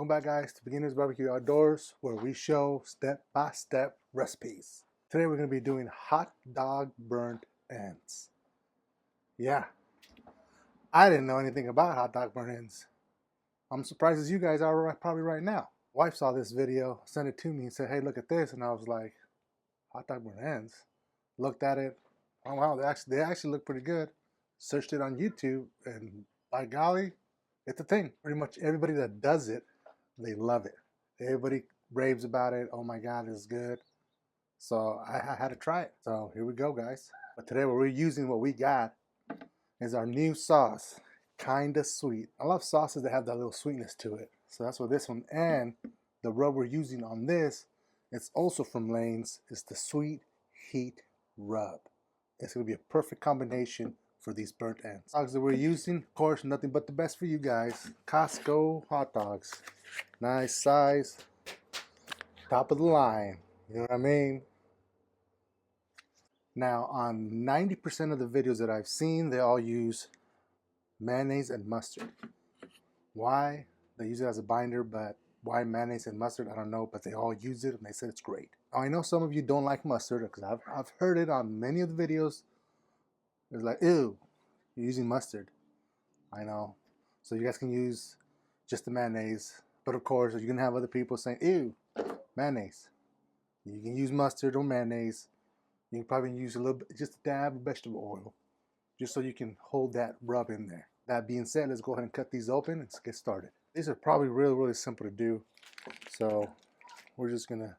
Welcome back, guys, to Beginners Barbecue Outdoors, where we show step-by-step recipes. Today we're going to be doing hot dog burnt ends. Yeah, I didn't know anything about hot dog burnt ends. I'm surprised as you guys are probably right now. Wife saw this video, sent it to me, and said, hey, look at this. And I was like, hot dog burnt ends? Looked at it. Oh, wow, they actually look pretty good. Searched it on YouTube, and by golly, it's a thing. Pretty much everybody that does it, they love it. Everybody raves about it. Oh my God, it's good. So I had to try it. So here we go, guys. But today what we're using, what we got, is our new sauce. Kinda sweet. I love sauces that have that little sweetness to it. So that's what this one. And the rub we're using on this, it's also from Lane's. It's the Sweet Heat Rub. It's going to be a perfect combination for these burnt ends. Dogs that we're using, of course, nothing but the best for you guys. Costco hot dogs. Nice size. Top of the line. You know what I mean? Now, on 90% of the videos that I've seen, they all use mayonnaise and mustard. Why? They use it as a binder, but why mayonnaise and mustard? I don't know, but they all use it and they said it's great. Now, I know some of you don't like mustard because I've heard it on many of the videos. It's like, ew, you're using mustard. I know. So you guys can use just the mayonnaise. But of course, you're going to have other people saying, ew, mayonnaise. You can use mustard or mayonnaise. You can probably use a little bit, just a dab of vegetable oil, just so you can hold that rub in there. That being said, let's go ahead and cut these open and let's get started. These are probably really simple to do. So we're just going to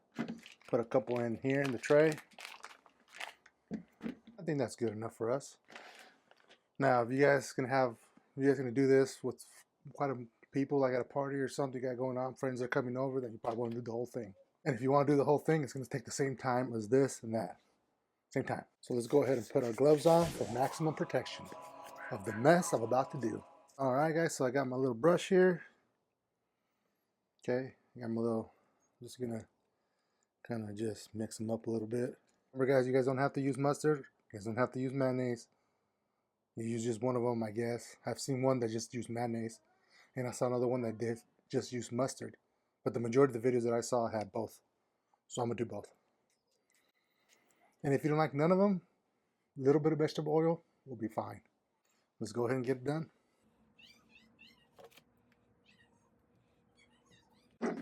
put a couple in here in the tray. I think that's good enough for us. Now, if you guys gonna do this with quite a people, like at a party or something you got going on, friends are coming over, then you probably want to do the whole thing. And if you want to do the whole thing, it's gonna take the same time as this and that. Same time. So let's go ahead and put our gloves on for maximum protection of the mess I'm about to do. All right, guys, so I got my little brush here. Okay, I got my little, just gonna kind of just mix them up a little bit. Remember, guys, you guys don't have to use mustard. You guys don't have to use mayonnaise. You use just one of them, I guess. I've seen one that just used mayonnaise, and I saw another one that did just use mustard. But the majority of the videos that I saw had both. So I'm gonna do both. And if you don't like none of them, a little bit of vegetable oil will be fine. Let's go ahead and get it done. So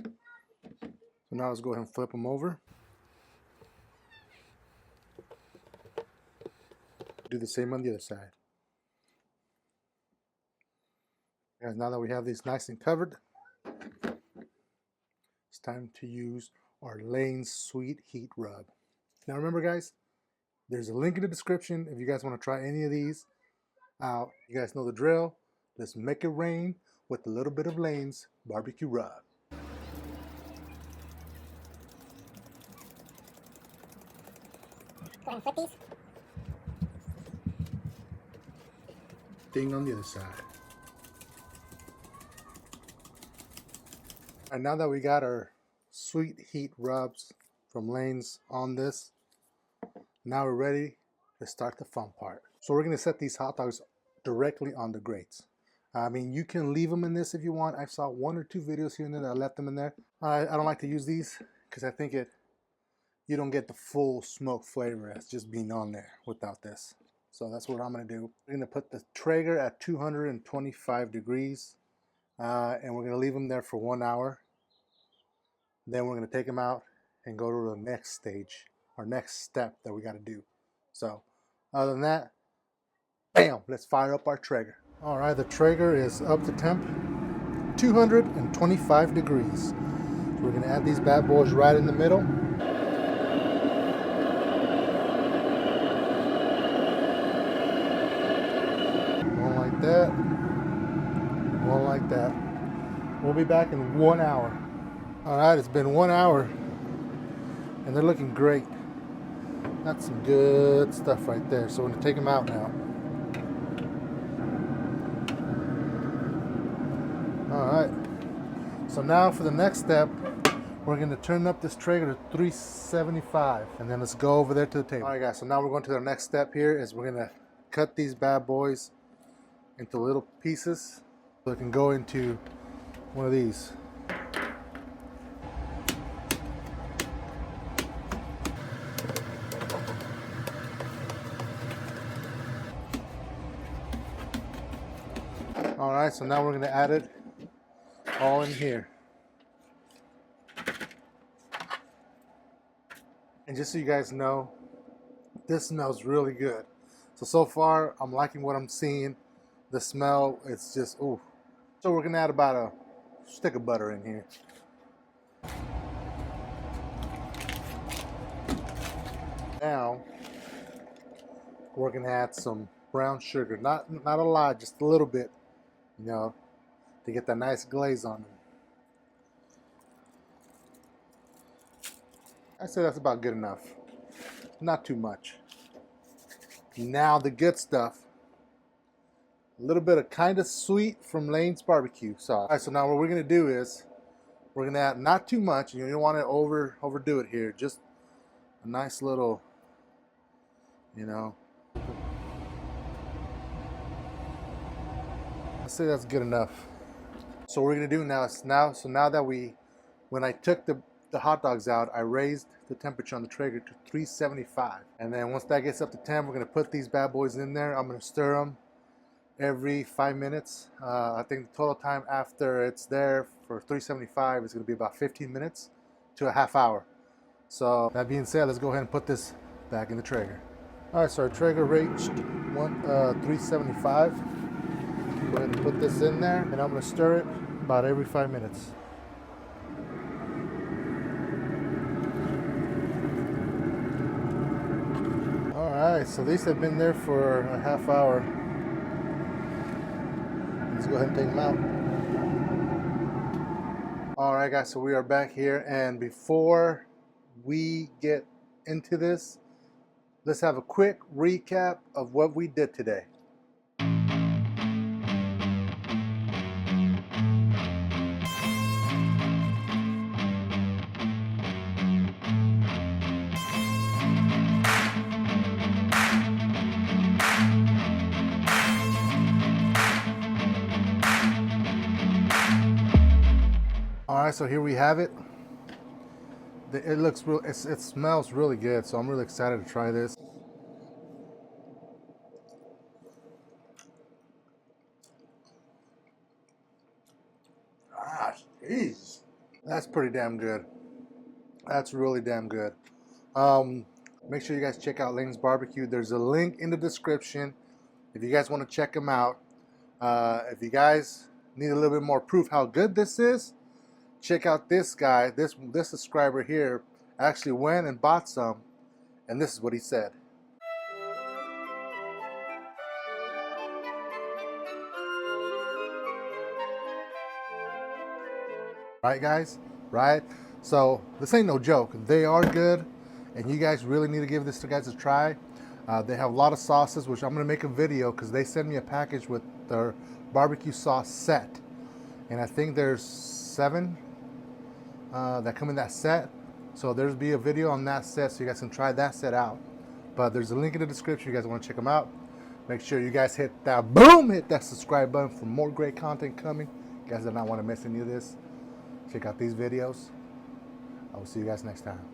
now let's go ahead and flip them over. Do the same on the other side. Guys, now that we have these nice and covered, it's time to use our Lane's Sweet Heat Rub. Now remember, guys, there's a link in the description if you guys want to try any of these out. You guys know the drill. Let's make it rain with a little bit of Lane's Barbecue Rub. Go ahead and flip these. Thing on the other side. And now that we got our Sweet Heat Rubs from Lane's on this, now we're ready to start the fun part. So we're going to set these hot dogs directly on the grates. I mean, you can leave them in this if you want. I saw one or two videos here and there that I left them in there. I don't like to use these because I think you don't get the full smoke flavor as just being on there without this. So that's what I'm going to do. We're going to put the Traeger at 225 degrees and we're going to leave them there for 1 hour. Then we're going to take them out and go to the next stage, our next step that we got to do. So other than that, bam, let's fire up our Traeger. All right, the Traeger is up to temp, 225 degrees. So we're going to add these bad boys right in the middle. One like that, one like that. We'll be back in 1 hour. All right, it's been 1 hour and they're looking great. That's some good stuff right there. So we're gonna take them out now. All right, so now for the next step, we're gonna turn up this Traeger to 375 and then let's go over there to the table. All right, guys, so now we're going to the next step here is we're gonna cut these bad boys into little pieces so it can go into one of these. Alright, so now we're going to add it all in here. And just so you guys know, this smells really good. So far, I'm liking what I'm seeing. The smell, it's just, ooh. So we're going to add about a stick of butter in here. Now, we're going to add some brown sugar. Not a lot, just a little bit, you know, to get that nice glaze on them. I say that's about good enough. Not too much. Now the good stuff. A little bit of kind of sweet from Lane's barbecue sauce. All right, so now what we're gonna do is we're gonna add not too much. You don't want to overdo it here. Just a nice little, you know. I say that's good enough. So what we're gonna do now is now that when I took the hot dogs out, I raised the temperature on the Traeger to 375. And then once that gets up to 10, we're gonna put these bad boys in there. I'm gonna stir them every 5 minutes. I think the total time after it's there for 375 is gonna be about 15 minutes to a half hour. So that being said, let's go ahead and put this back in the Traeger. All right, so our Traeger reached 375. Go ahead and put this in there, and I'm gonna stir it about every 5 minutes. Alright, so these have been there for a half hour. Let's go ahead and take them out. Alright guys, so we are back here, and before we get into this, let's have a quick recap of what we did today. All right, so here we have it. It looks real. It smells really good, so I'm really excited to try this. Ah, jeez, that's pretty damn good. That's really damn good. Make sure you guys check out Lane's Barbecue. There's a link in the description if you guys want to check them out. If you guys need a little bit more proof how good this is, check out this guy. This subscriber here actually went and bought some, and this is what he said. Right, guys? Right? So this ain't no joke. They are good, and you guys really need to give this to guys a try. They have a lot of sauces, which I'm gonna make a video because they sent me a package with their barbecue sauce set, and I think there's 7 that come in that set. So there's be a video on that set, so you guys can try that set out. But there's a link in the description. You guys want to check them out. Make sure you guys hit that subscribe button for more great content coming. You guys do not want to miss any of this. Check out these videos. I will see you guys next time.